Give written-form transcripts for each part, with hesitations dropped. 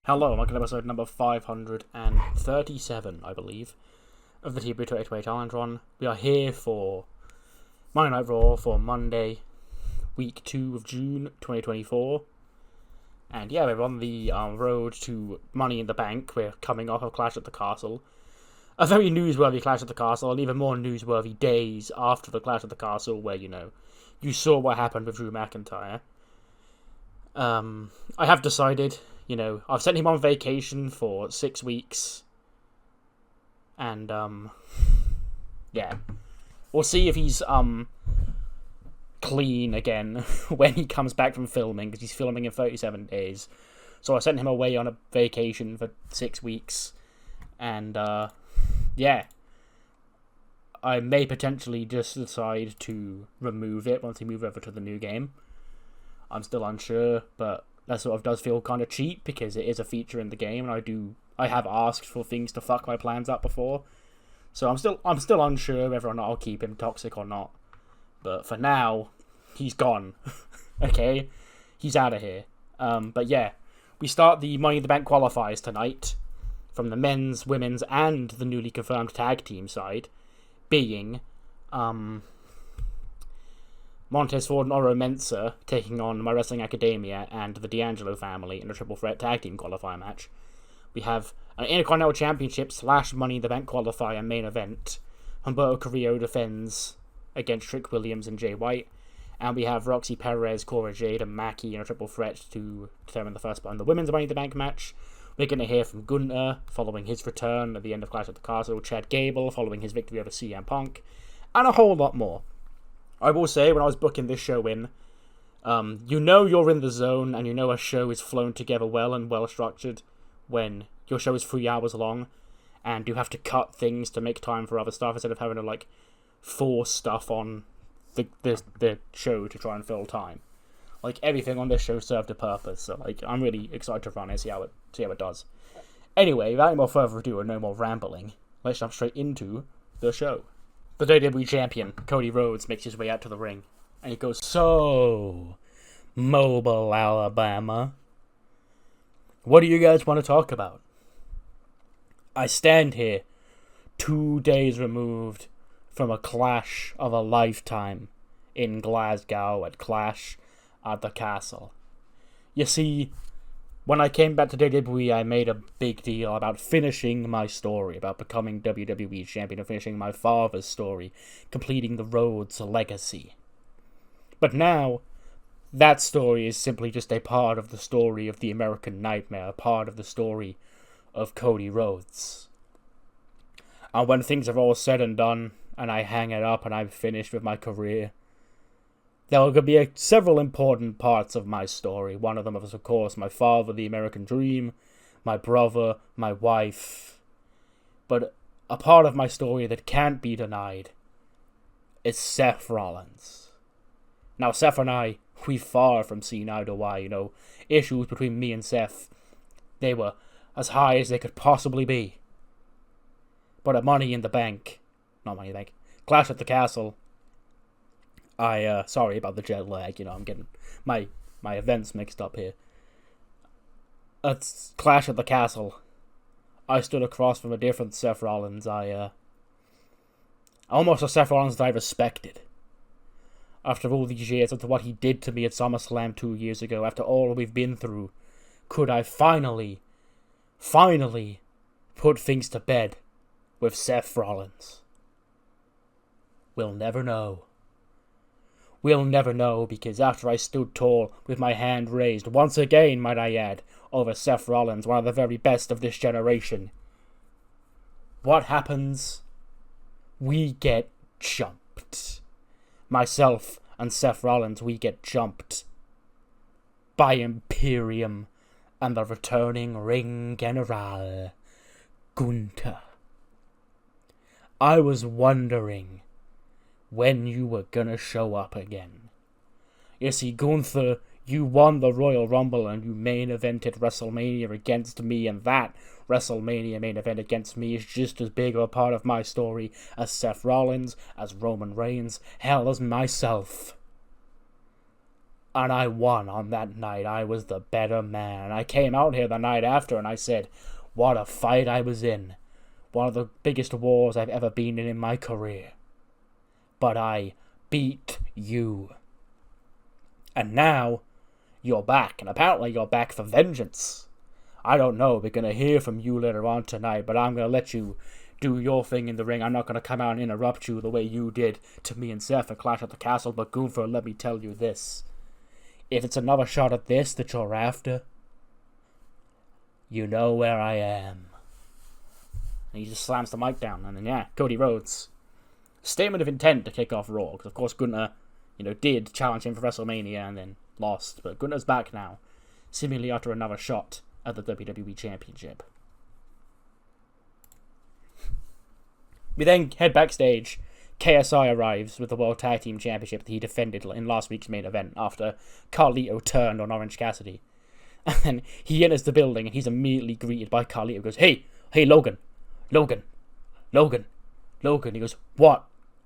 Hello, welcome to episode number 537, I believe, of the TEW 28 Challenge Run. We are here for Monday Night Raw for Monday, week 2 of June 2024. And yeah, we're on the road to Money in the Bank. We're coming off of Clash at the Castle. A very newsworthy Clash at the Castle, and even more newsworthy days after the Clash at the Castle, where, you saw what happened with Drew McIntyre. I have decided... I've sent him on vacation for 6 weeks. And, yeah. We'll see if he's, clean again when he comes back from filming, because he's filming in 37 days. So I sent him away on a vacation for 6 weeks. And, yeah. I may potentially just decide to remove it once he moves over to the new game. I'm still unsure, but... that sort of does feel kind of cheap because it is a feature in the game, and I have asked for things to fuck my plans up before, so I'm still unsure whether or not I'll keep him toxic or not. But for now, he's gone. Okay, he's out of here. But yeah, we start the Money in the Bank qualifiers tonight from the men's, women's, and the newly confirmed tag team side, being Montez Ford and Oro Mensah taking on My Wrestling Academia and the D'Angelo family in a triple threat tag team qualifier match. We have an Intercontinental Championship / Money in the Bank qualifier main event. Humberto Carrillo defends against Trick Williams and Jay White. And we have Roxy Perez, Cora Jade, and Mackie in a triple threat to determine the first spot in the women's Money in the Bank match. We're going to hear from Gunther following his return at the end of Clash at the Castle, Chad Gable following his victory over CM Punk, and a whole lot more. I will say, when I was booking this show in, you're in the zone, and a show is flown together well and well-structured when your show is 3 hours long, and you have to cut things to make time for other stuff instead of having to, force stuff on the show to try and fill time. Everything on this show served a purpose, so, I'm really excited to run it and see how it does. Anyway, without any more further ado and no more rambling, let's jump straight into the show. The WWE Champion, Cody Rhodes, makes his way out to the ring. And he goes, "So, Mobile, Alabama, what do you guys want to talk about? I stand here, 2 days removed from a clash of a lifetime in Glasgow at Clash at the Castle. You see, when I came back to WWE, I made a big deal about finishing my story, about becoming WWE Champion and finishing my father's story, completing the Rhodes legacy. But now, that story is simply just a part of the story of the American Nightmare, a part of the story of Cody Rhodes. And when things are all said and done, and I hang it up and I'm finished with my career, there will be several important parts of my story. One of them is, of course, my father, the American Dream, my brother, my wife. But a part of my story that can't be denied is Seth Rollins. Now, Seth and I, we far from seeing eye to eye, Issues between me and Seth, they were as high as they could possibly be. But at not Money in the Bank, Clash at the Castle, sorry about the jet lag, I'm getting my events mixed up here. At Clash at the Castle, I stood across from a different Seth Rollins. Almost a Seth Rollins that I respected. After all these years, after what he did to me at SummerSlam 2 years ago, after all we've been through, could I finally put things to bed with Seth Rollins? We'll never know. We'll never know, because after I stood tall with my hand raised, once again, might I add, over Seth Rollins, one of the very best of this generation, what happens? We get jumped. Myself and Seth Rollins, we get jumped by Imperium and the returning Ring General, Gunther. I was wondering when you were gonna show up again. You see, Gunther, you won the Royal Rumble and you main evented WrestleMania against me, and that WrestleMania main event against me is just as big of a part of my story as Seth Rollins, as Roman Reigns, hell, as myself. And I won on that night. I was the better man. And I came out here the night after and I said, what a fight I was in. One of the biggest wars I've ever been in my career. But I beat you. And now, you're back. And apparently you're back for vengeance. I don't know. We're going to hear from you later on tonight. But I'm going to let you do your thing in the ring. I'm not going to come out and interrupt you the way you did to me and Seth at Clash at the Castle. But Gunther, let me tell you this. If it's another shot at this that you're after, you know where I am. And he just slams the mic down. And then, yeah, Cody Rhodes. Statement of intent to kick off Raw. Because, of course, Gunther, did challenge him for WrestleMania and then lost. But Gunther's back now. Seemingly after another shot at the WWE Championship. We then head backstage. KSI arrives with the World Tag Team Championship that he defended in last week's main event after Carlito turned on Orange Cassidy. And he enters the building and he's immediately greeted by Carlito. He goes, hey, Logan. He goes, what,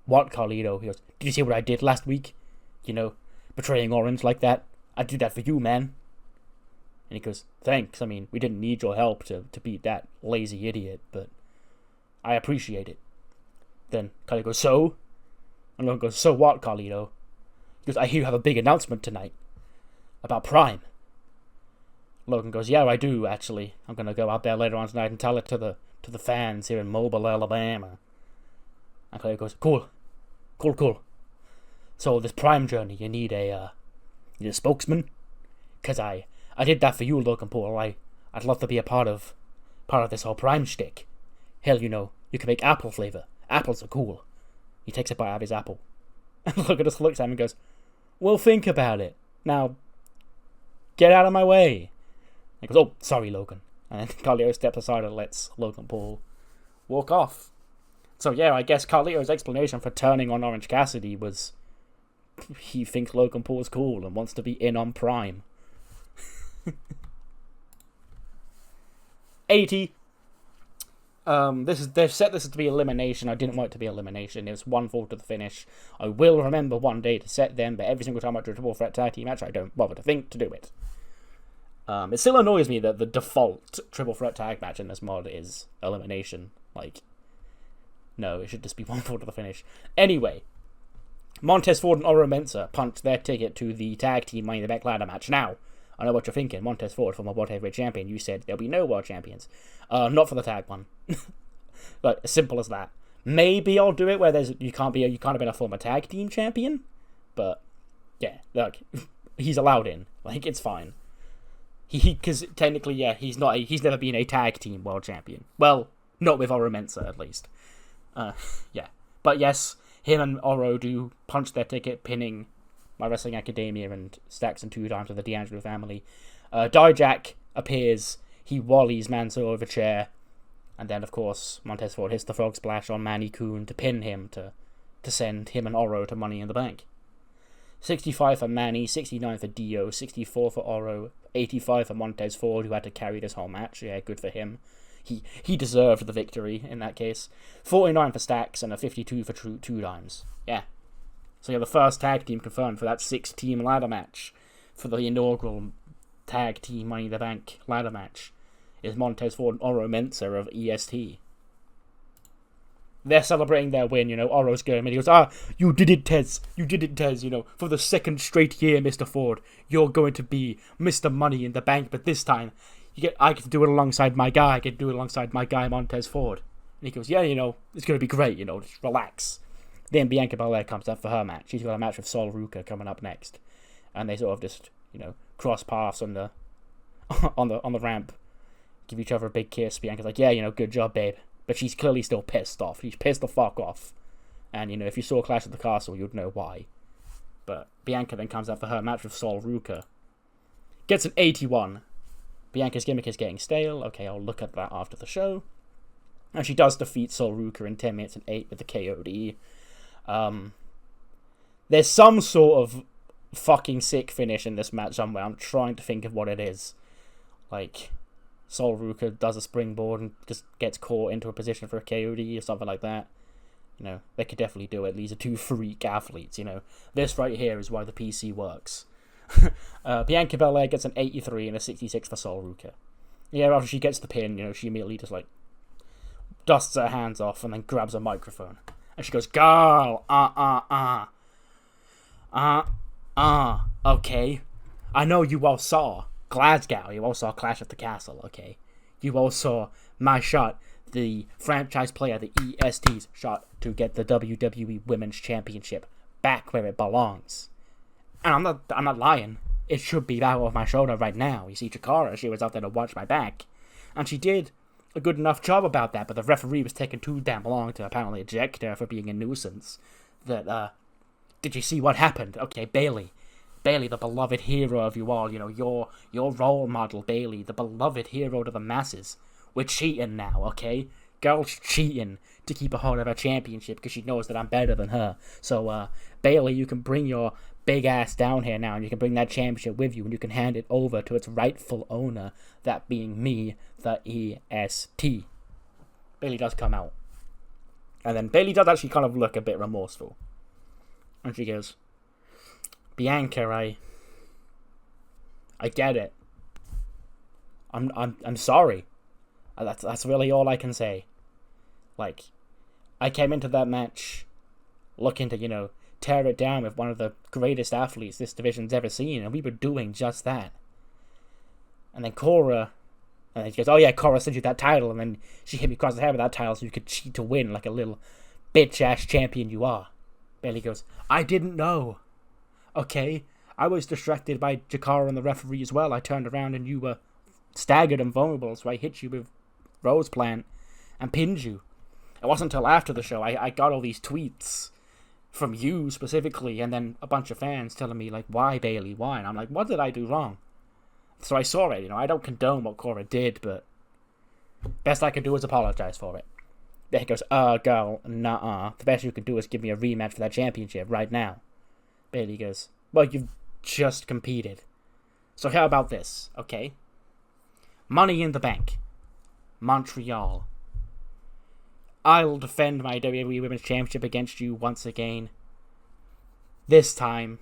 Carlito? He goes, did you see what I did last week? Betraying Orange like that. I did that for you, man. And he goes, thanks. I mean, we didn't need your help to beat that lazy idiot, but I appreciate it. Then Carlito goes, so? And Logan goes, so what, Carlito? He goes, I hear you have a big announcement tonight. About Prime. Logan goes, yeah, I do, actually. I'm going to go out there later on tonight and tell it to the fans here in Mobile, Alabama. And Carlito goes, cool. So this Prime journey, you need a spokesman? Because I did that for you, Logan Paul. I'd love to be a part of this whole Prime shtick. Hell, you can make apple flavor. Apples are cool. He takes a bite out of his apple. And Logan just looks at him and goes, well, think about it. Now, get out of my way. And he goes, oh, sorry, Logan. And then Carlito steps aside and lets Logan Paul walk off. So, yeah, I guess Carlito's explanation for turning on Orange Cassidy was he thinks Logan Paul is cool and wants to be in on Prime. 80. They've set this to be elimination. I didn't want it to be elimination. It was 1-4 to the finish. I will remember one day to set them, but every single time I do a triple threat tag team match, I don't bother to think to do it. It still annoys me that the default triple threat tag match in this mod is elimination. No, it should just be 1-4 to the finish. Anyway, Montez Ford and Oro Mensah punched their ticket to the tag team Money in the Bank ladder match. Now, I know what you're thinking. Montez Ford, former World Heavyweight Champion, you said there'll be no World Champions. Not for the tag one. Like, as simple as that. Maybe I'll do it where you can't have been a former tag team champion. But, yeah, look, he's allowed in. It's fine. Because technically, yeah, he's never been a tag team world champion. Well, not with Oro Mensah, at least. Yeah. But yes, him and Oro do punch their ticket, pinning My Wrestling Academia and Stacks and 2 times to the D'Angelo family. Dijak appears. He wallies Mansoor over a chair. And then, of course, Montez Ford hits the frog splash on Manny Kuhn to pin him to send him and Oro to Money in the Bank. 65 for Manny, 69 for Dio, 64 for Oro, 85 for Montez Ford, who had to carry this whole match. Yeah, good for him. He deserved the victory in that case. 49 for Stacks and a 52 for 2 times. Yeah. So yeah, the first tag team confirmed for that 6-team ladder match for the inaugural tag team Money in the Bank ladder match is Montez Ford and Oro Mensah of EST. They're celebrating their win, Oro's going, and he goes, you did it, Tez, for the second straight year, Mr. Ford, you're going to be Mr. Money in the Bank, but this time, I get to do it alongside my guy, Montez Ford. And he goes, yeah, it's going to be great, just relax. Then Bianca Belair comes up for her match. She's got a match with Sol Ruca coming up next. And they sort of just, cross paths on the on the ramp, give each other a big kiss. Bianca's like, yeah, good job, babe. But she's clearly still pissed off. She's pissed the fuck off. And, if you saw Clash at the Castle, you'd know why. But Bianca then comes out for her match with Sol Ruca. Gets an 81. Bianca's gimmick is getting stale. Okay, I'll look at that after the show. And she does defeat Sol Ruca in 10 minutes and 8 with the KOD. There's some sort of fucking sick finish in this match somewhere. I'm trying to think of what it is. Sol Ruca does a springboard and just gets caught into a position for a KOD or something like that. They could definitely do it. These are two freak athletes, This right here is why the PC works. Bianca Belair gets an 83 and a 66 for Sol Ruca. Yeah, after she gets the pin, she immediately just, dusts her hands off and then grabs a microphone. And she goes, "Girl, okay. I know you all saw Glasgow, you all saw Clash at the Castle, okay? You all saw my shot, the franchise player, the EST's shot to get the WWE Women's Championship back where it belongs. And I'm not lying. It should be back off my shoulder right now. You see, Chikara, she was out there to watch my back. And she did a good enough job about that, but the referee was taking too damn long to apparently eject her for being a nuisance. Did you see what happened? Okay, Bayley, the beloved hero of you all, your role model, Bayley, the beloved hero to the masses. We're cheating now, okay? Girl's cheating to keep a hold of her championship because she knows that I'm better than her. So, Bayley, you can bring your big ass down here now, and you can bring that championship with you, and you can hand it over to its rightful owner, that being me, the EST. Bayley does come out. And then Bayley does actually kind of look a bit remorseful. And she goes, "Bianca, I get it. I'm sorry. That's really all I can say. I came into that match looking to, tear it down with one of the greatest athletes this division's ever seen, and we were doing just that. And then Cora, and then she goes, oh yeah, Cora sent you that title, and then she hit me across the head with that title so you could cheat to win like a little bitch-ass champion you are." Bayley goes, "I didn't know. Okay, I was distracted by Jakara and the referee as well. I turned around and you were staggered and vulnerable, so I hit you with Rose Plant and pinned you. It wasn't until after the show I got all these tweets from you specifically, and then a bunch of fans telling me, why, Bayley, why?" And I'm like, what did I do wrong? So I saw it, I don't condone what Cora did, but best I can do is apologize for it. Then he goes, girl, nuh-uh. The best you can do is give me a rematch for that championship right now." Bayley goes, "Well, you've just competed. So how about this, okay? Money in the Bank. Montreal. I'll defend my WWE Women's Championship against you once again. This time,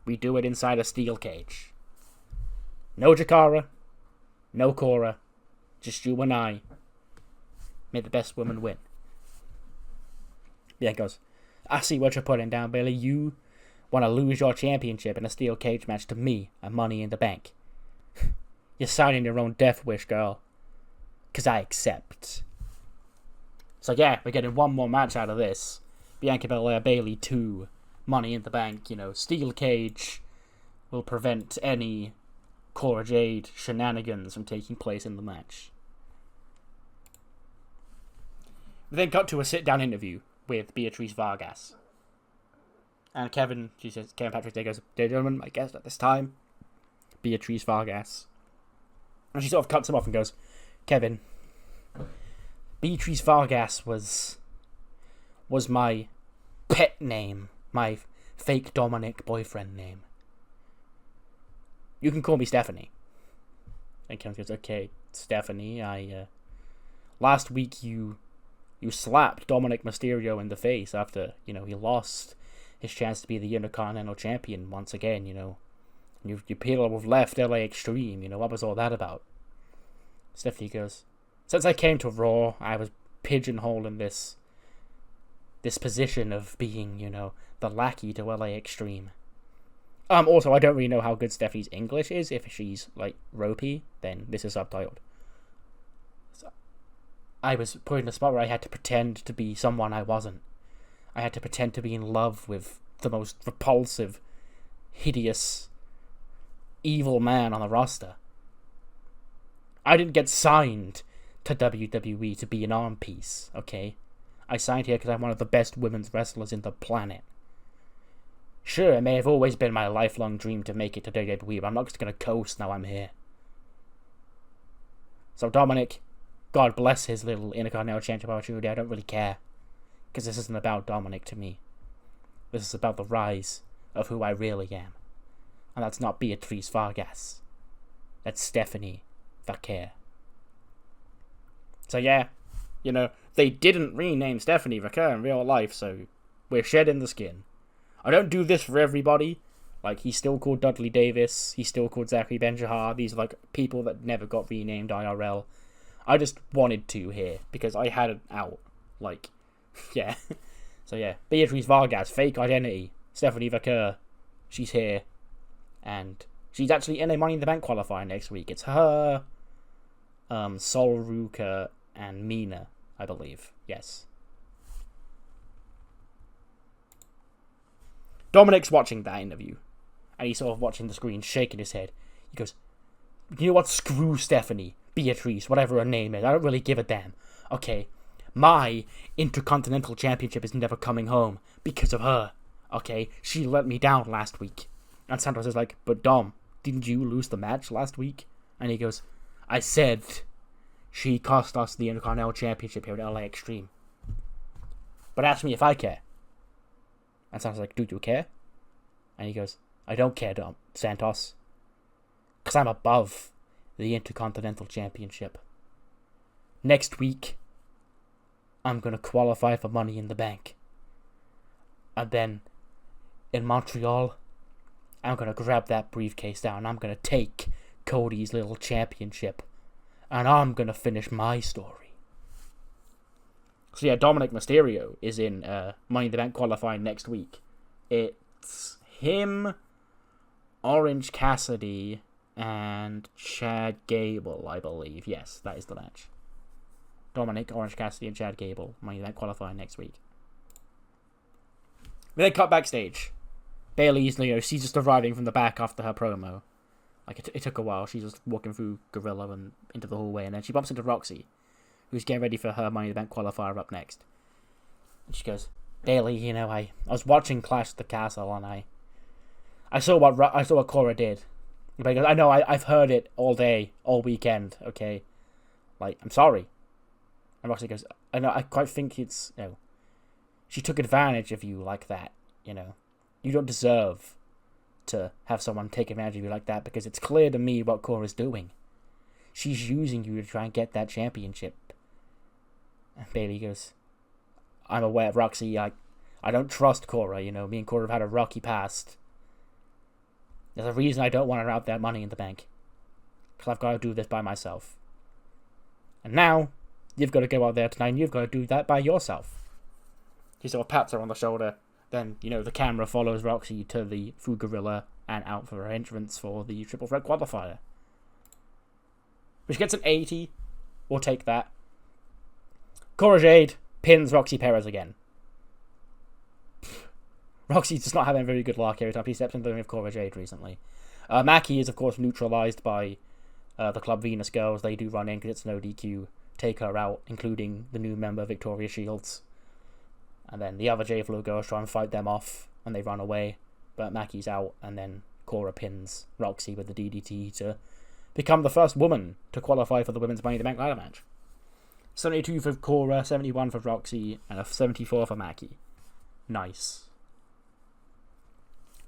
we do it inside a steel cage. No Jakara, no Cora, just you and I. May the best woman win." Yeah, goes, "I see what you're putting down, Bayley. You want to lose your championship in a steel cage match to me and Money in the Bank. You're signing your own death wish, girl. 'Cause I accept." So yeah, we're getting one more match out of this. Bianca Belair, Bayley 2, Money in the Bank. Steel cage will prevent any Cora Jade shenanigans from taking place in the match. We then cut to a sit-down interview with Beatrice Vargas. And Kevin Patrick Day goes, "Dear gentlemen, my guest at this time, Beatrice Vargas." And she sort of cuts him off and goes, "Kevin, Beatrice Vargas was my pet name, my fake Dominic boyfriend name. You can call me Stephanie." And Kevin goes, "Okay, Stephanie, last week you slapped Dominic Mysterio in the face after, he lost his chance to be the Intercontinental Champion once again, You people have left LA Extreme, what was all that about?" Stephanie goes, "Since I came to Raw, I was pigeonholed in this position of being, the lackey to LA Extreme. Also, I don't really know how good Stephanie's English is. If she's, ropey, then this is subtitled. So, I was put in a spot where I had to pretend to be someone I wasn't. I had to pretend to be in love with the most repulsive, hideous, evil man on the roster. I didn't get signed to WWE to be an arm piece, okay? I signed here because I'm one of the best women's wrestlers in the planet. Sure, it may have always been my lifelong dream to make it to WWE, but I'm not just going to coast now I'm here. So Dominic, God bless his little Intercontinental Championship opportunity, I don't really care. Because this isn't about Dominic to me. This is about the rise of who I really am. And that's not Beatrice Vargas. That's Stephanie Vaquer. So yeah, they didn't rename Stephanie Vaquer in real life, so we're shedding the skin. I don't do this for everybody. Like, he's still called Dudley Davis. He's still called Zachary Benjahar. These are, like, people that never got renamed IRL. I just wanted to here, because I had it out. Like, yeah. So, yeah. Beatrice Vargas, fake identity. Stephanie Vaquer, she's here. And she's actually in a Money in the Bank qualifier next week. It's her, Sol Ruca, and Mina, I believe. Yes. Dominic's watching that interview. And he's sort of watching the screen, shaking his head. He goes, you know what? Screw Stephanie, Beatrice, whatever her name is. I don't really give a damn. Okay, my Intercontinental Championship is never coming home because of her. Okay, she let me down last week. And Santos is like, but Dom, didn't you lose the match last week? And he goes, I said she cost us the Intercontinental Championship here at LA Extreme. But ask me if I care. And Santos is like, do you care? And he goes, I don't care, Dom, Santos. Because I'm above the Intercontinental Championship. Next week, I'm going to qualify for Money in the Bank. And then, in Montreal, I'm going to grab that briefcase down. I'm going to take Cody's little championship. And I'm going to finish my story. So yeah, Dominic Mysterio is in Money in the Bank qualifying next week. It's him, Orange Cassidy, and Chad Gable, I believe. Yes, that is the match. Dominic, Orange Cassidy, and Chad Gable, Money in the Bank qualifying next week. We then cut backstage. Bayley's, she's just arriving from the back after her promo. Like, it took a while. She's just walking through Gorilla and into the hallway, and then she bumps into Roxy, who's getting ready for her Money in the Bank qualifier up next. And she goes, Bayley, I was watching Clash at the Castle, and I saw what Cora did. But he goes, I know, I've heard it all day, all weekend, okay? Like, I'm sorry. And Roxy goes, I know, I quite think it's, she took advantage of you like that, You don't deserve to have someone take advantage of you like that, because it's clear to me what Cora's doing. She's using you to try and get that championship. And Bayley goes, I'm aware, Roxy, I don't trust Cora, me and Cora have had a rocky past. There's a reason I don't want her out there Money in the Bank. Because I've got to do this by myself. And now, you've got to go out there tonight and you've got to do that by yourself. He sort of pats her on the shoulder. Then, the camera follows Roxy to the Food Gorilla and out for her entrance for the Triple Threat qualifier. Which gets an 80. We'll take that. Cora Jade pins Roxy Perez again. Roxy does not have a very good luck every time she steps into the ring with Cora Jade recently. Mackie is, of course, neutralized by the Club Venus girls. They do run in because it's no DQ. Take her out, including the new member, Victoria Shields. And then the other J-Flow girls try and fight them off, and they run away. But Mackie's out, and then Cora pins Roxy with the DDT to become the first woman to qualify for the Women's Money in the Bank ladder match. 72 for Cora, 71 for Roxy, and a 74 for Mackie. Nice.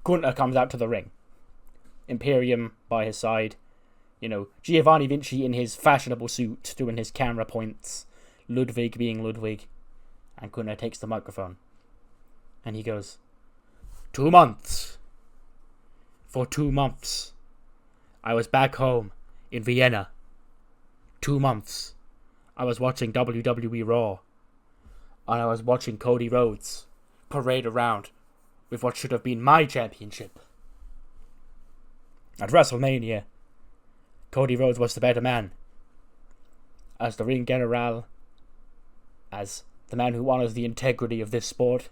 Gunter comes out to the ring. Imperium by his side. Giovanni Vinci in his fashionable suit, doing his camera points. Ludwig being Ludwig. And Gunter takes the microphone. And he goes, 2 months. For 2 months. I was back home in Vienna. 2 months. I was watching WWE Raw. And I was watching Cody Rhodes parade around with what should have been my championship. At WrestleMania, Cody Rhodes was the better man. As the ring general, as the man who honors the integrity of this sport,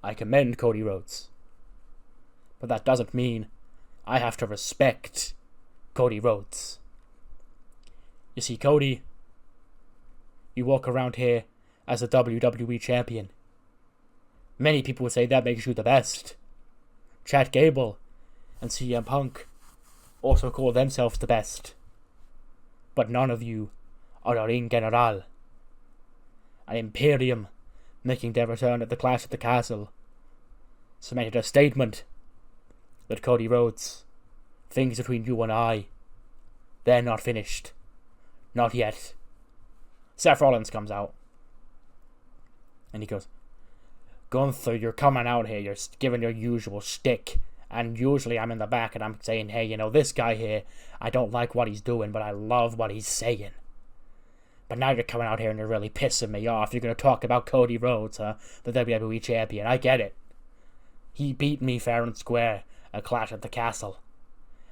I commend Cody Rhodes. But that doesn't mean I have to respect Cody Rhodes. You see, Cody, you walk around here as a WWE champion. Many people would say that makes you the best. Chad Gable and CM Punk also call themselves the best. But none of you are a ring general. An Imperium, making their return at the Clash at the Castle, cemented a statement that Cody Rhodes, things between you and I, they're not finished. Not yet. Seth Rollins comes out. And he goes, Gunther, you're coming out here, you're giving your usual shtick, And usually I'm in the back and I'm saying, hey, you know, this guy here, I don't like what he's doing, but I love what he's saying. But now you're coming out here and you're really pissing me off. You're going to talk about Cody Rhodes, huh? The WWE Champion. I get it. He beat me fair and square at Clash at the Castle.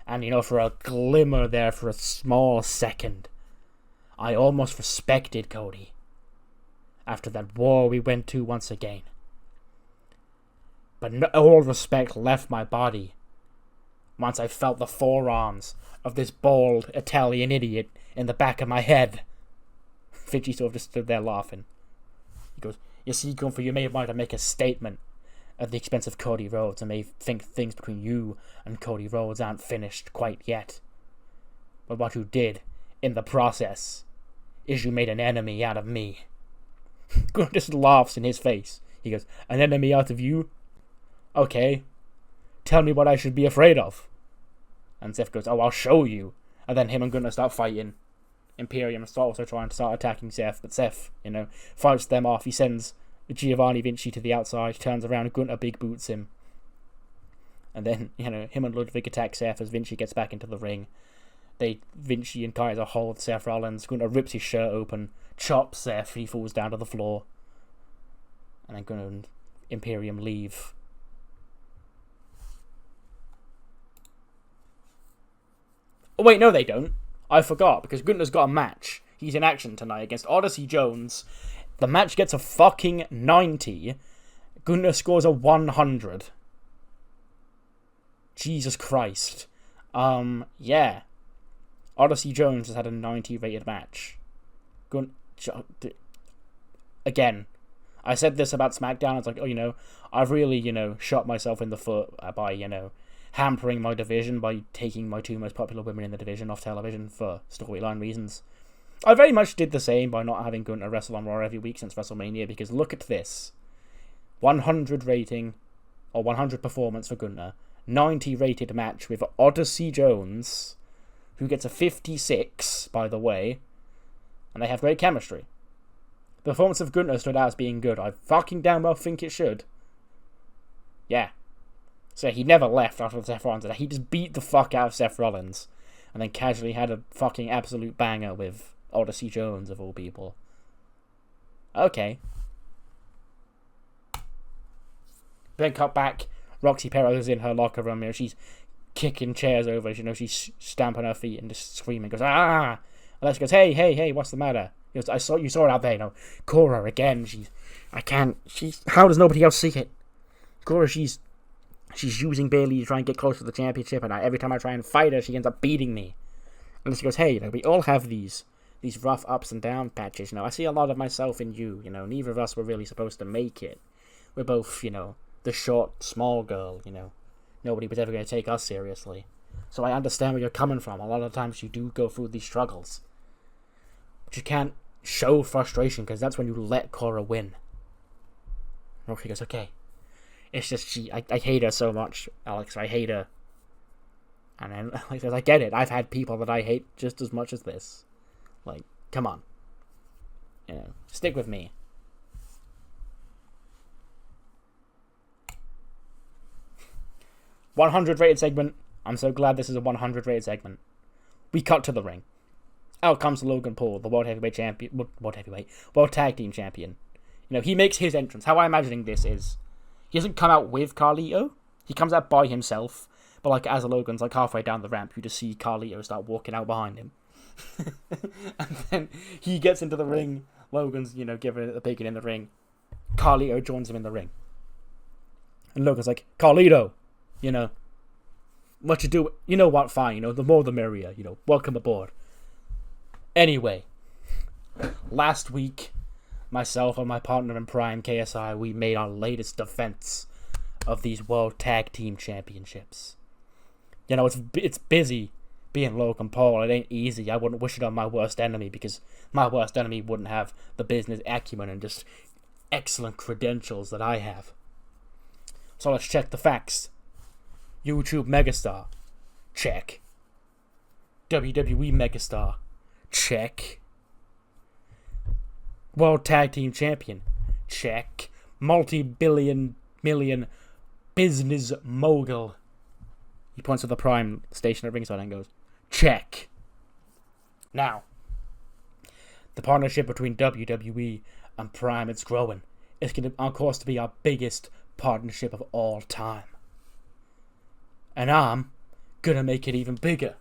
And, you know, for a glimmer there, for a small second, I almost respected Cody. After that war we went to once again. But all respect left my body once I felt the forearms of this bald Italian idiot in the back of my head. Vinci sort of just stood there laughing. He goes, you see, Gunther, you may want to make a statement at the expense of Cody Rhodes and may think things between you and Cody Rhodes aren't finished quite yet. But what you did in the process is you made an enemy out of me. Gunther just laughs in his face. He goes, an enemy out of you? Okay. Tell me what I should be afraid of. And Seth goes, oh, I'll show you. And then him and Gunther start fighting. Imperium is also trying to start attacking Seth, but Seth, you know, fights them off. He sends Giovanni Vinci to the outside, turns around, and Gunther big boots him. And then, you know, him and Ludwig attack Seth as Vinci gets back into the ring. Vinci and Kaiser hold Seth Rollins. Gunther rips his shirt open, chops Seth, he falls down to the floor. And then Gunther and Imperium leave. Oh wait, no they don't. I forgot, because Gunther's got a match. He's in action tonight against Odyssey Jones. The match gets a fucking 90. Gunther scores a 100. Jesus Christ. Yeah. Odyssey Jones has had a 90 rated match. Again, I said this about SmackDown. It's like, oh, you know, I've really, you know, shot myself in the foot by, you know, hampering my division by taking my two most popular women in the division off television for storyline reasons. I very much did the same by not having Gunther wrestle on Raw every week since WrestleMania, because look at this. 100 rating, or 100 performance for Gunther, 90 rated match with Odyssey Jones, who gets a 56, by the way, and they have great chemistry. The performance of Gunther stood out as being good. I fucking damn well think it should. Yeah. So he never left after Seth Rollins. He just beat the fuck out of Seth Rollins. And then casually had a fucking absolute banger with Odyssey Jones, of all people. Okay. Then cut back. Roxy Perez in her locker room. You know, she's kicking chairs over. You know, she's stamping her feet and just screaming. Goes, ah! And Lex goes, hey, what's the matter? He goes, you saw it out there, you know. Cora again. How does nobody else see it? Cora, she's using Bayley to try and get close to the championship, and every time I try and fight her, she ends up beating me. And she goes, hey, you know, we all have these rough ups and down patches, you know. I see a lot of myself in you, you know. Neither of us were really supposed to make it. We're both, you know, the short, small girl, you know. Nobody was ever going to take us seriously. So I understand where you're coming from. A lot of times you do go through these struggles. But you can't show frustration, because that's when you let Cora win. And she goes, okay. It's just I hate her so much, Alex. I hate her. And then Alex says, I get it. I've had people that I hate just as much as this. Like, come on. You know, stick with me. $100 rated segment. I'm so glad this is a 100 rated segment. We cut to the ring. Out comes Logan Paul, the World Tag Team Champion. You know, he makes his entrance. How I'm imagining this is, he doesn't come out with Carlito. He comes out by himself. But like as Logan's like halfway down the ramp, you just see Carlito start walking out behind him. And then he gets into the ring. Logan's, you know, giving it the bacon in the ring. Carlito joins him in the ring. And Logan's like, Carlito, you know, what you do? You know what? Fine, you know, the more the merrier. You know, welcome aboard. Anyway, last week, myself and my partner in Prime, KSI, we made our latest defense of these World Tag Team Championships. You know, it's busy being Logan Paul. It ain't easy. I wouldn't wish it on my worst enemy, because my worst enemy wouldn't have the business acumen and just excellent credentials that I have. So let's check the facts. YouTube megastar. Check. WWE megastar. Check. World Tag Team Champion. Check. Multi-billion million business mogul. He points to the Prime station at ringside and goes, check. Now, the partnership between WWE and Prime, it's growing. It's going to, on course to be our biggest partnership of all time. And I'm going to make it even bigger.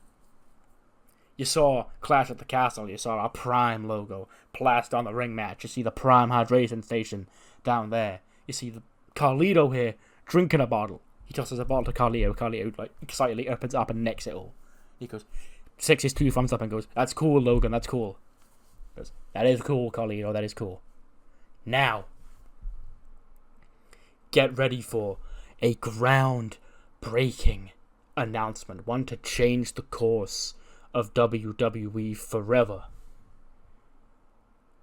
You saw Clash at the Castle. You saw our Prime logo plastered on the ring mat. You see the Prime hydration station down there. You see the Carlito here drinking a bottle. He tosses a bottle to Carlito. Carlito like excitedly opens up and necks it all. He goes, sticks his 2 thumbs up and goes, "That's cool, Logan. That's cool." He goes, "That is cool, Carlito. That is cool." Now, get ready for a ground-breaking announcement. One to change the course of WWE forever.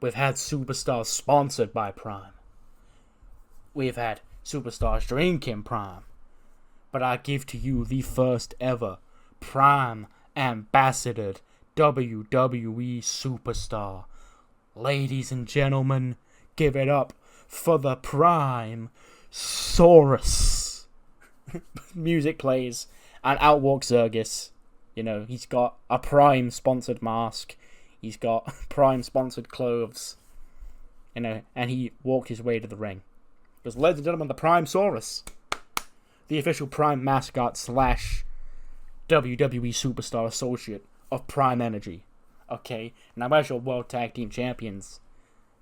We've had superstars sponsored by Prime. We've had superstars drinking Prime. But I give to you the first ever Prime ambassador WWE superstar. Ladies and gentlemen, give it up for the Prime Saurus. Music plays and out walks Zergus. You know, he's got a Prime sponsored mask. He's got Prime sponsored clothes. You know, and he walked his way to the ring. Because, ladies and gentlemen, the Prime Saurus, the official Prime mascot / WWE Superstar Associate of Prime Energy. Okay, now as your World Tag Team Champions,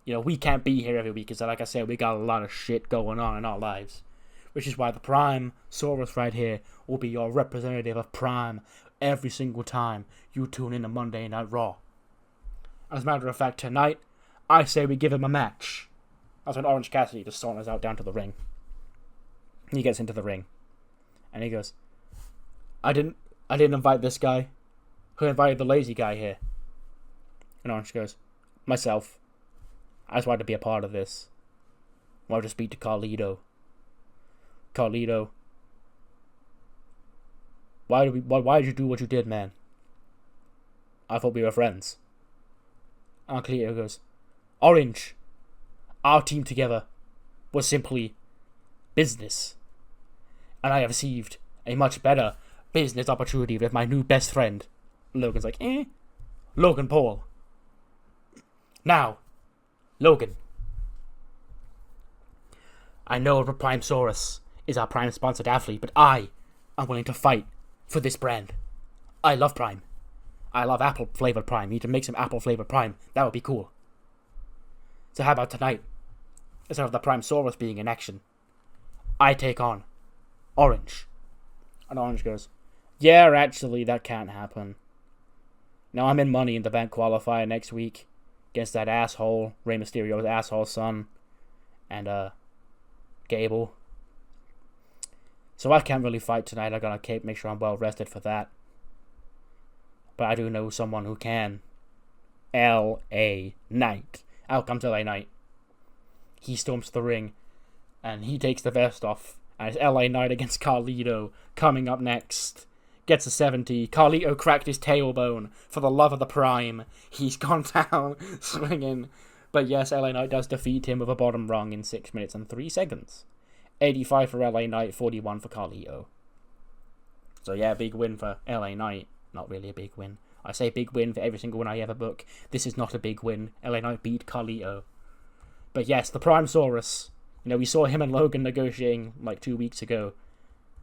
you know, we can't be here every week because, like I said, we got a lot of shit going on in our lives. Which is why the Prime Saurus right here will be your representative of Prime every single time you tune in to Monday Night Raw. As a matter of fact, tonight, I say we give him a match. That's when Orange Cassidy just saunters out down to the ring. He gets into the ring. And he goes, I didn't invite this guy. Who invited the lazy guy here? And Orange goes, myself. I just wanted to be a part of this. I wanted to speak to Carlito. Carlito, why did you do what you did, man? I thought we were friends. And Carlito goes, Orange, our team together was simply business. And I have received a much better business opportunity with my new best friend. Logan's like, Logan Paul. Now, Logan, I know the Prime Saurus is our Prime sponsored athlete, but I am willing to fight for this brand. I love Prime. I love apple flavored Prime. You need to make some apple flavored Prime. That would be cool. So how about tonight, instead of the Prime Saurus being in action, I take on Orange. And Orange goes, yeah, actually, that can't happen. Now I'm in Money in the Bank qualifier next week against that asshole, Rey Mysterio's asshole son, and Gable. So I can't really fight tonight. I gotta make sure I'm well rested for that. But I do know someone who can. L.A. Knight. Out comes L.A. Knight. He storms the ring, and he takes the vest off. And it's L.A. Knight against Carlito coming up next. Gets a 70. Carlito cracked his tailbone for the love of the Prime. He's gone down swinging. But yes, L.A. Knight does defeat him with a bottom rung in 6 minutes and 3 seconds. 85 for LA Knight, 41 for Carlito. So yeah, big win for LA Knight. Not really a big win. I say big win for every single one I ever book. This is not a big win. LA Knight beat Carlito. But yes, the Prime Saurus. You know, we saw him and Logan negotiating like 2 weeks ago.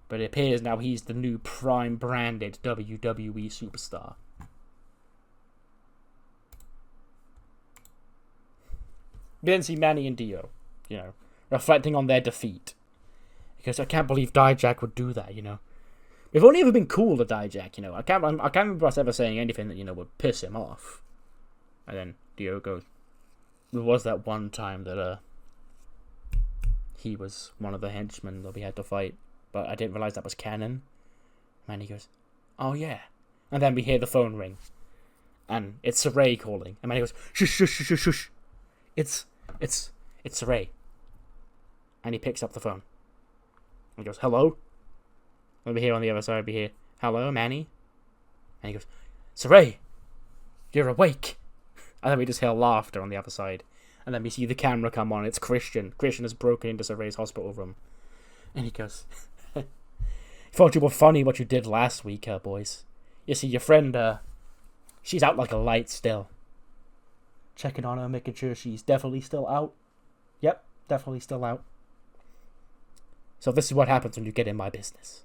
But it appears now he's the new Prime branded WWE superstar. We didn't see Manny and Dio, you know, reflecting on their defeat. Because I can't believe Dijak would do that, you know. We've only ever been cool to Dijak, you know. I can't remember us ever saying anything that, you know, would piss him off. And then Dio goes, there was that one time that he was one of the henchmen that we had to fight, but I didn't realize that was canon. And he goes, oh yeah. And then we hear the phone ring. And it's Shirai calling. And Manny goes, shush, shush, shush, shush, shush. It's Shirai. And he picks up the phone. And he goes, hello? Over here on the other side, we hear, hello, Manny? And he goes, Shirai, you're awake. And then we just hear laughter on the other side. And then we see the camera come on. It's Christian. Christian has broken into Shirai's hospital room. And he goes, Thought you were funny what you did last week, boys. You see, your friend, she's out like a light still. Checking on her, making sure she's definitely still out. Yep, definitely still out. So this is what happens when you get in my business.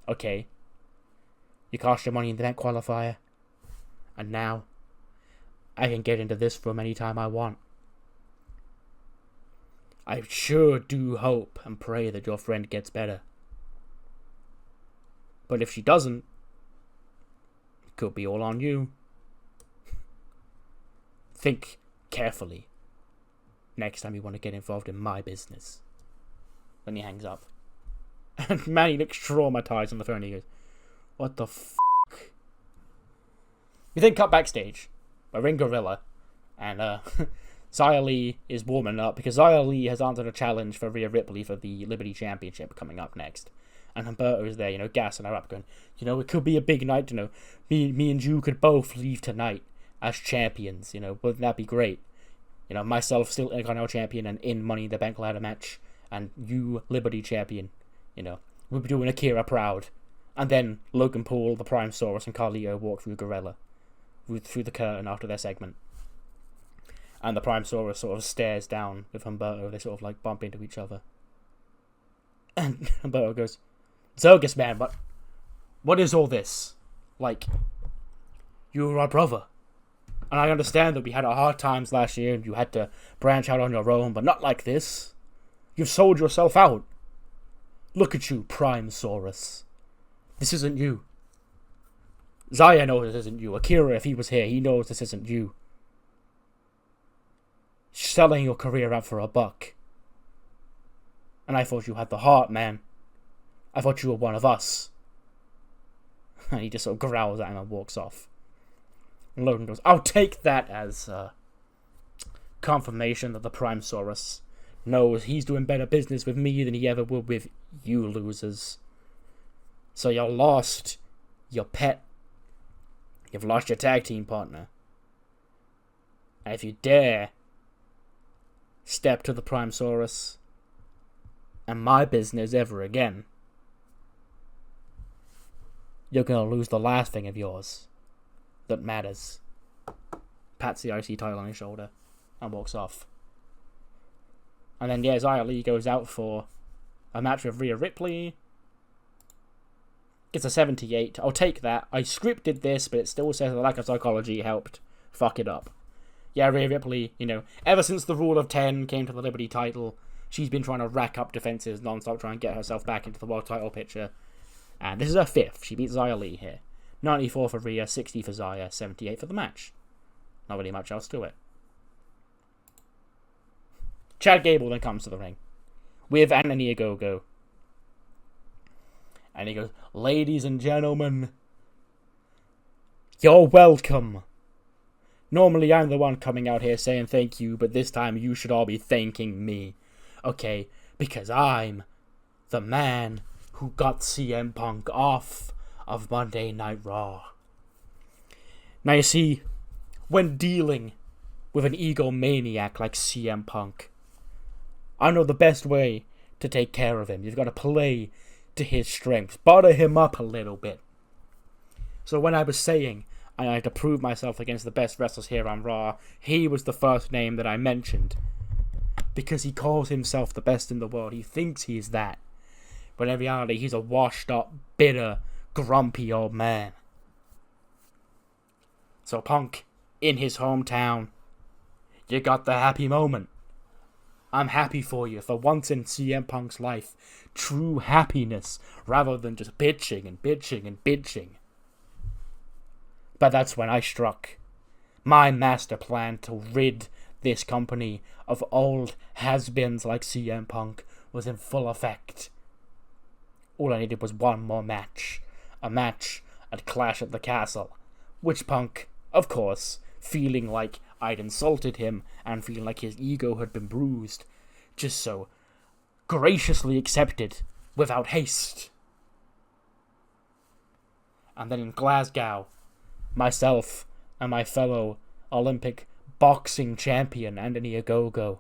Okay. You cost your money in the event qualifier. And now, I can get into this room anytime I want. I sure do hope and pray that your friend gets better. But if she doesn't, it could be all on you. Think carefully next time you want to get involved in my business. Then he hangs up. And Manny looks traumatized on the phone. He goes, what the f***? We then cut backstage. We're in Gorilla. And Xia Li is warming up because Xia Li has answered a challenge for Rhea Ripley for the Liberty Championship coming up next. And Humberto is there, gassing her up, going, it could be a big night, me and you could both leave tonight as champions, wouldn't that be great? Myself still Intercontinental Champion and in Money in the Bank ladder match, and you Liberty Champion, we'll be doing Akira proud. And then Logan Paul, the Prime Saurus, and Carlito walk through Gorilla, through the curtain after their segment. And the Prime Saurus sort of stares down with Humberto, they sort of like bump into each other. And Humberto goes, Zergus, man, what is all this? Like, you were our brother. And I understand that we had our hard times last year and you had to branch out on your own, but not like this. You've sold yourself out. Look at you, Prime Saurus. This isn't you. Xia knows this isn't you. Akira, if he was here, he knows this isn't you. Selling your career out for $1. And I thought you had the heart, man. I thought you were one of us. And he just sort of growls at him and walks off. And Logan goes, I'll take that as confirmation that the Prime Saurus knows he's doing better business with me than he ever would with you losers. So you lost your pet. You've lost your tag team partner. And if you dare step to the Prime Saurus and my business ever again, you're gonna lose the last thing of yours that matters. Pats the IC title on his shoulder and walks off. And then, Xia Li goes out for a match with Rhea Ripley. Gets a 78. I'll take that. I scripted this, but it still says the lack of psychology helped fuck it up. Yeah, Rhea Ripley, ever since the Rule of 10 came to the Liberty title, she's been trying to rack up defenses non-stop, trying to get herself back into the world title picture. And this is her 5th. She beats Xia Li here. 94 for Rhea, 60 for Xia, 78 for the match. Not really much else to it. Chad Gable then comes to the ring with Anthony Ogogo. And he goes, ladies and gentlemen, you're welcome. Normally I'm the one coming out here saying thank you, but this time you should all be thanking me. Okay, because I'm the man who got CM Punk off of Monday Night Raw. Now you see, when dealing with an egomaniac like CM Punk, I know the best way to take care of him. You've got to play to his strengths, butter him up a little bit. So when I was saying I had to prove myself against the best wrestlers here on Raw, he was the first name that I mentioned. Because he calls himself the best in the world. He thinks he's that. But in reality, he's a washed up, bitter, grumpy old man. So Punk, in his hometown, you got the happy moment. I'm happy for you. For once in CM Punk's life, true happiness, rather than just bitching and bitching and bitching. But that's when I struck my master plan to rid this company of old has-beens like CM Punk was in full effect. All I needed was one more match. A match at Clash at the Castle. Which Punk, of course, feeling like I'd insulted him and feeling like his ego had been bruised, just so graciously accepted without haste. And then in Glasgow, myself and my fellow Olympic boxing champion Anthony Ogogo,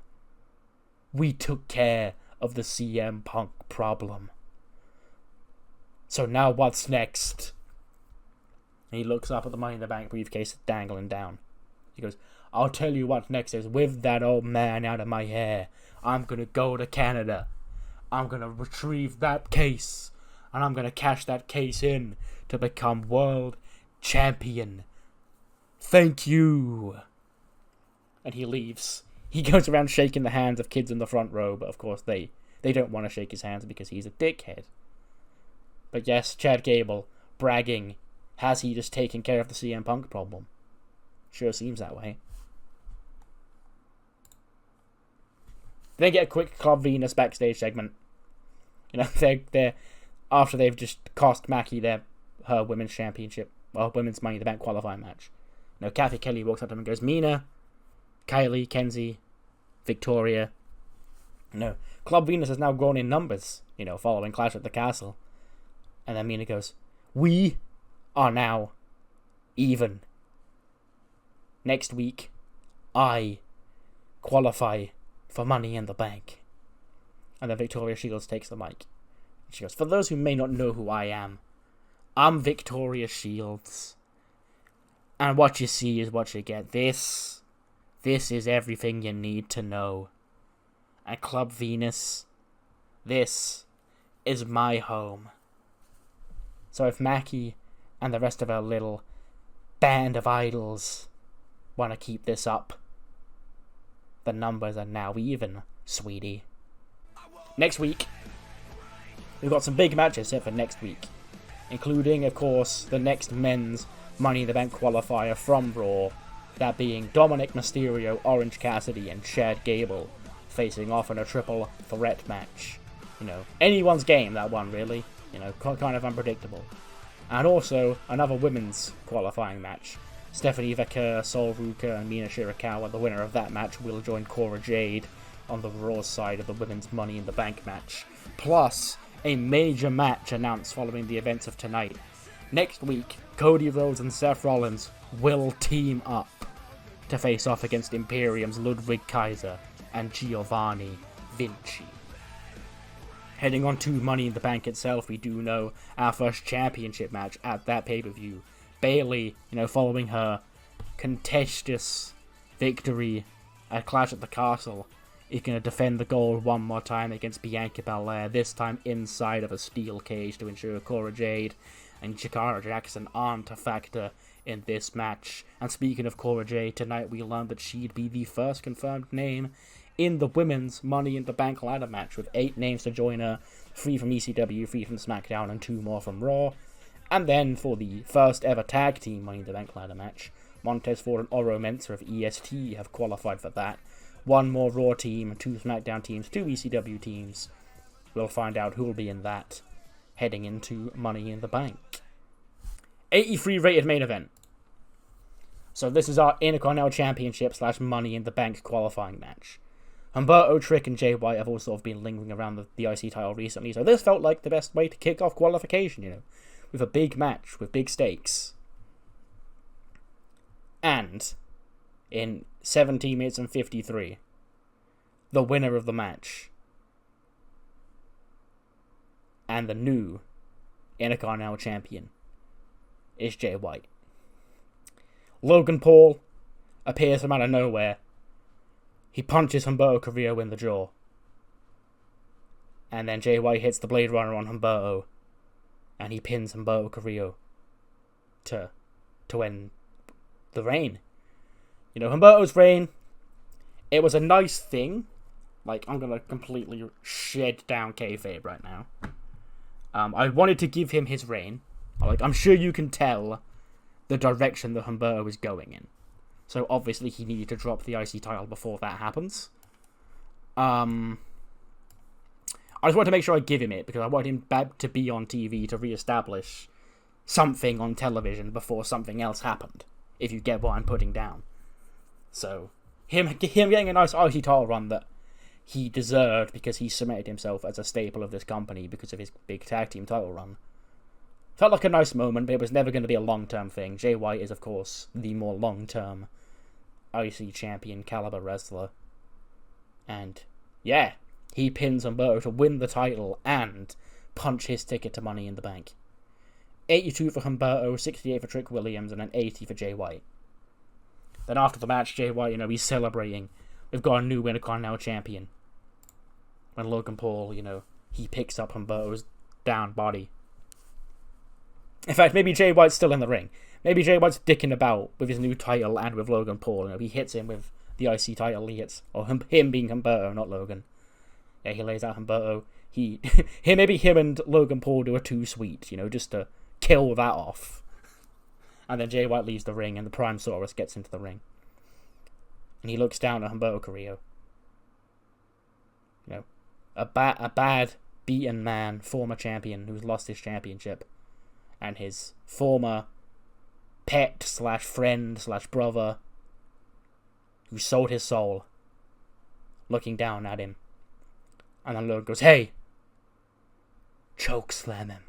we took care of the CM Punk problem. So now what's next? And he looks up at the Money in the Bank briefcase dangling down. He goes, I'll tell you what next is. With that old man out of my hair, I'm going to go to Canada. I'm going to retrieve that case. And I'm going to cash that case in to become world champion. Thank you. And he leaves. He goes around shaking the hands of kids in the front row, but of course they don't want to shake his hands because he's a dickhead. But yes, Chad Gable, bragging, has he just taken care of the CM Punk problem? Sure seems that way. They get a quick Club Venus backstage segment. You know, they're after they've just cost Mackie her women's championship, well, women's Money in the Bank qualifying match. You know, Kathy Kelly walks up to him and goes, Mina, Kylie, Kenzie, Victoria. You know, Club Venus has now grown in numbers, you know, following Clash at the Castle. And then Mina goes, we are now even. Next week, I qualify for Money in the Bank. And then Victoria Shields takes the mic. She goes, for those who may not know who I am, I'm Victoria Shields. And what you see is what you get. This is everything you need to know. At Club Venus, this is my home. So if Mackie and the rest of our little band of idols want to keep this up, the numbers are now even, sweetie. Next week, we've got some big matches set for next week, including, of course, the next men's Money in the Bank qualifier from Raw, that being Dominic Mysterio, Orange Cassidy, and Chad Gable facing off in a triple threat match. You know, anyone's game, that one, really. You know, kind of unpredictable. And also, another women's qualifying match. Stephanie Vaquer, Sol Ruca, and Mina Shirakawa, the winner of that match, will join Cora Jade on the Raw side of the women's Money in the Bank match. Plus, a major match announced following the events of tonight. Next week, Cody Rhodes and Seth Rollins will team up to face off against Imperium's Ludwig Kaiser and Giovanni Vinci. Heading on to Money in the Bank itself, we do know our first championship match at that pay-per-view. Bayley, you know, following her contentious victory at Clash at the Castle, is going to defend the gold one more time against Bianca Belair, this time inside of a steel cage to ensure Cora Jade and Shakara Jackson aren't a factor in this match. And speaking of Cora Jade, tonight we learned that she'd be the first confirmed name in the women's Money in the Bank ladder match, with 8 names to join her, 3 from ECW, 3 from SmackDown, and 2 more from Raw. And then for the first ever tag team Money in the Bank ladder match, Montez Ford and Oro Mensah of EST have qualified for that. 1 more Raw team, 2 SmackDown teams, 2 ECW teams. We'll find out who'll be in that heading into Money in the Bank. 83 rated main event. So this is our Intercontinental Championship / Money in the Bank qualifying match. Humberto, Trick, and Jay White have all sort of been lingering around the IC title recently, so this felt like the best way to kick off qualification, you know, with a big match, with big stakes. And, in 17 minutes and 53, the winner of the match, and the new Intercontinental Champion, is Jay White. Logan Paul appears from out of nowhere. He punches Humberto Carrillo in the jaw. And then Jay White hits the Blade Runner on Humberto. And he pins Humberto Carrillo to end the reign. You know, Humberto's reign, it was a nice thing. Like, I'm going to completely shed down kayfabe right now. I wanted to give him his reign. Like, I'm sure you can tell the direction that Humberto is going in. So obviously he needed to drop the IC title before that happens. I just wanted to make sure I give him it, because I want him back to be on TV to re-establish something on television before something else happened, if you get what I'm putting down. So, him getting a nice IC title run that he deserved because he cemented himself as a staple of this company because of his big tag team title run. Felt like a nice moment, but it was never going to be a long-term thing. Jay White is, of course, the more long-term IC champion caliber wrestler. And, yeah, he pins Humberto to win the title and punch his ticket to Money in the Bank. 82 for Humberto, 68 for Trick Williams, and then 80 for Jay White. Then after the match, Jay White, he's celebrating. We've got a new Intercontinental Champion. When Logan Paul, he picks up Humberto's down body. In fact, maybe Jay White's still in the ring. Maybe Jay White's dicking about with his new title and with Logan Paul. He hits him with the IC title. Him being Humberto, not Logan. Yeah, he lays out Humberto. Maybe him and Logan Paul do a too sweet, just to kill that off. And then Jay White leaves the ring and the Prime Saurus gets into the ring. And he looks down at Humberto Carrillo. A bad, beaten man, former champion who's lost his championship. And his former pet / friend / brother who sold his soul, looking down at him. And then Logan goes, "Hey!" Chokeslam him.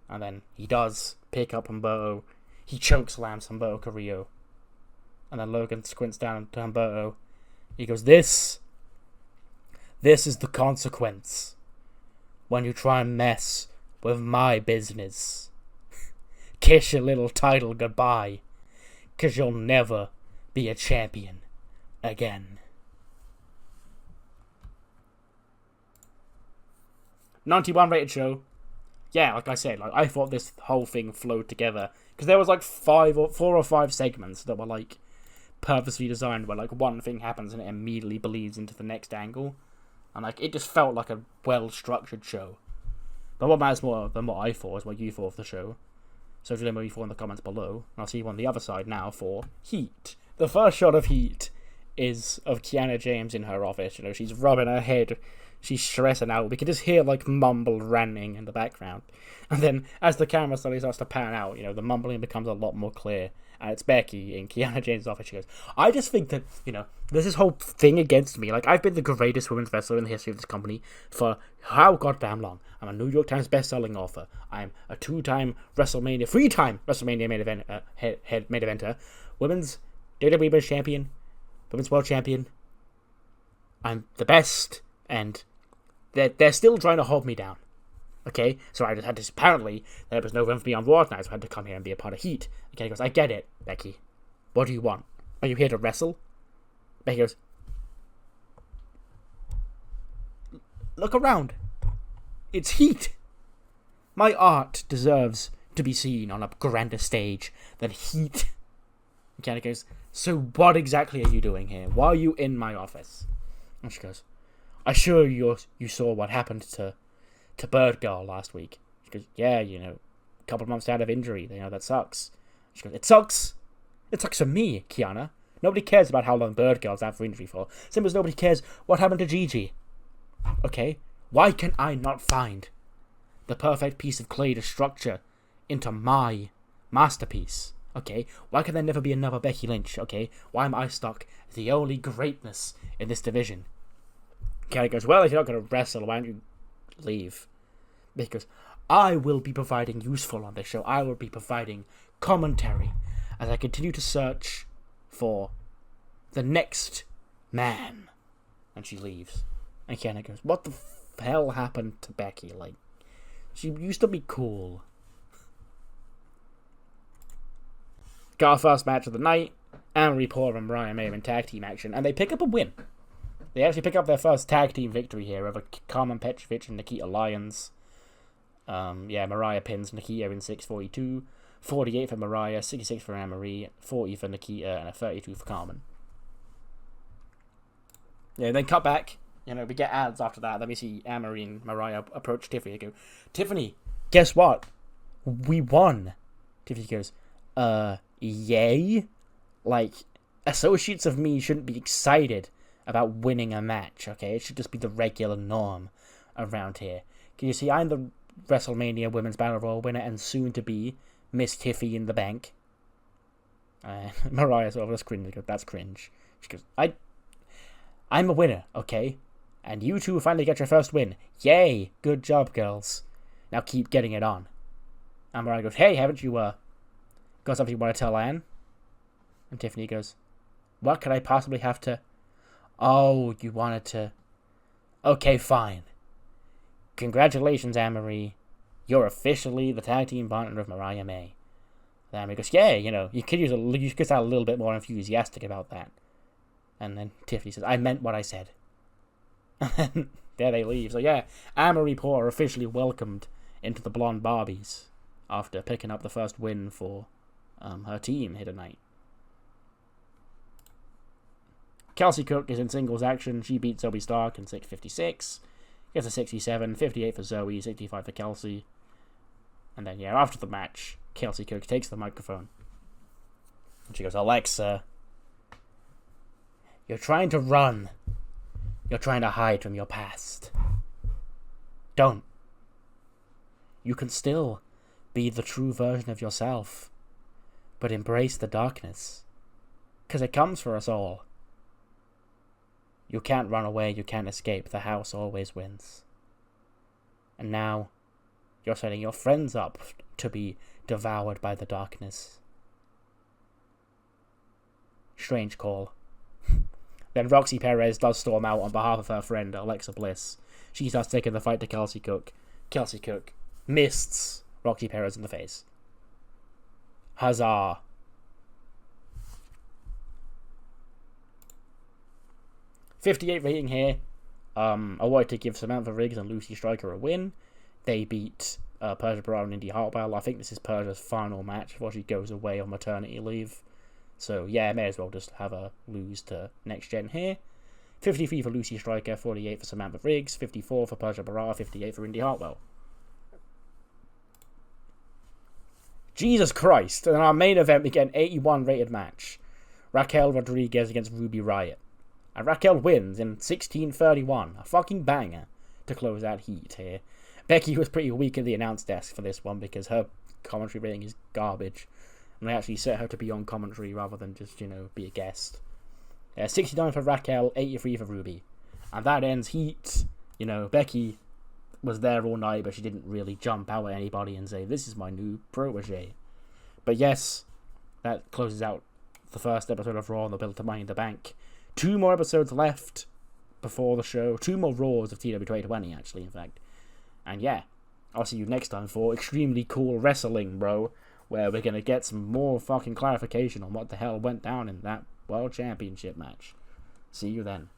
And then he does pick up Humberto. He chokeslams Humberto Carrillo. And then Logan squints down to Humberto. He goes, This is the consequence when you try and mess with my business. Kiss your little title goodbye, 'cause you'll never be a champion again. 91 rated show. Yeah, like I said, I thought this whole thing flowed together because there was 4 or 5 segments that were purposely designed where one thing happens and it immediately bleeds into the next angle, and it just felt like a well structured show. But what matters more than what I thought is what you thought of the show. So let me know what you thought in the comments below, and I'll see you on the other side now for Heat. The first shot of Heat is of Kiana James in her office. She's rubbing her head. She's stressing out. We can just hear mumbled ranting in the background. And then as the camera slowly starts to pan out, the mumbling becomes a lot more clear. And it's Becky in Kiana James' office. She goes, "I just think that, there's this whole thing against me. I've been the greatest women's wrestler in the history of this company for how goddamn long. I'm a New York Times best-selling author. I'm a 3-time WrestleMania main event, head main eventer. Women's WWE Women's Champion. Women's World Champion. I'm the best. And they're still trying to hold me down. Okay, so I just had to, apparently, there was no room for me on Raw tonight, so I had to come here and be a part of Heat." Okay, he goes, "I get it, Becky. What do you want? Are you here to wrestle?" Becky goes, "Look around. It's Heat. My art deserves to be seen on a grander stage than Heat." Okay, he goes, "So what exactly are you doing here? Why are you in my office?" And she goes, "I assure you saw what happened to Bird Girl last week." She goes, "Yeah, a couple of months out of injury. That sucks." She goes, "It sucks. It sucks for me, Kiana. Nobody cares about how long Bird Girl's out for injury for. Same as nobody cares what happened to Gigi. Okay? Why can I not find the perfect piece of clay to structure into my masterpiece? Okay? Why can there never be another Becky Lynch? Okay? Why am I stuck as the only greatness in this division?" Kelly goes, "Well, if you're not going to wrestle, why don't you leave?" Because I will be providing useful on this show. I will be providing commentary as I continue to search for the next man. And she leaves. And Kiana goes, "What the hell happened to Becky? She used to be cool." Got our first match of the night. Anne-Marie Paul and Mariah May in tag team action, and they pick up a win. They actually pick up their first tag team victory here over Carmen Petrovich and Nikita Lyons. Mariah pins Nikita in 6:42. 48 for Mariah, 66 for Anne-Marie, 40 for Nikita, and a 32 for Carmen. Yeah, then cut back. We get ads after that. Then we see Anne-Marie and Mariah approach Tiffany. They go, "Tiffany, guess what? We won." Tiffany goes, yay? Associates of me shouldn't be excited about winning a match, okay? It should just be the regular norm around here. Can you see, I'm the WrestleMania Women's Battle Royal winner and soon to be Miss Tiffy in the bank. Mariah sort of just cringe. That's cringe. She goes, I'm a winner, okay? And you two finally get your first win. Yay! Good job, girls. Now keep getting it on. And Mariah goes, "Hey, haven't you, got something you want to tell Anne?" And Tiffany goes, "What could I possibly have to..." "Oh, you wanted to..." "Okay, fine. congratulations, Anne-Marie. You're officially the tag team partner of Mariah May. And Anne-Marie goes, yeah, you could sound a little bit more enthusiastic about that. And then Tiffany says, I meant what I said. And then there they leave. So yeah, Anne-Marie Porter officially welcomed into the Blonde Barbies after picking up the first win for her team here tonight. Kelsey Cook is in singles action. She beat Zoe Stark in 6:56. Gets a 67, 58 for Zoe, 65 for Kelsey. And then, yeah, after the match, Kelsey Cook takes the microphone. And she goes, Alexa, you're trying to run. You're trying to hide from your past. Don't. You can still be the true version of yourself, but embrace the darkness, 'cause it comes for us all. You can't run away, you can't escape, the house always wins. And now, you're setting your friends up to be devoured by the darkness. Strange call. Then Roxy Perez does storm out on behalf of her friend Alexa Bliss. She starts taking the fight to Kelsey Cook. Kelsey Cook mists Roxy Perez in the face. Huzzah. .58 rating here. I wanted to give Samantha Riggs and Lucy Stryker a win. They beat Persia Pirotta and Indy Hartwell. I think this is Persia's final match before she goes away on maternity leave. So yeah, may as well just have her lose to Next Gen here. 53 for Lucy Stryker, 48 for Samantha Riggs, 54 for Persia Pirotta, 58 for Indy Hartwell. Jesus Christ! In our main event, we get an 81 rated match. Raquel Rodriguez against Ruby Riott. And Raquel wins in 16:31. A fucking banger to close out heat here. Becky was pretty weak at the announce desk for this one because her commentary rating is garbage. And they actually set her to be on commentary rather than just, be a guest. 69 for Raquel, 83 for Ruby. And that ends heat. Becky was there all night, but she didn't really jump out at anybody and say, this is my new protege. But yes, that closes out the first episode of Raw on the build to Money in the Bank. 2 more episodes left before the show. 2 more Raws of TEW 2020, actually, in fact. And yeah, I'll see you next time for Extremely Cool Wrestling, bro, where we're going to get some more fucking clarification on what the hell went down in that World Championship match. See you then.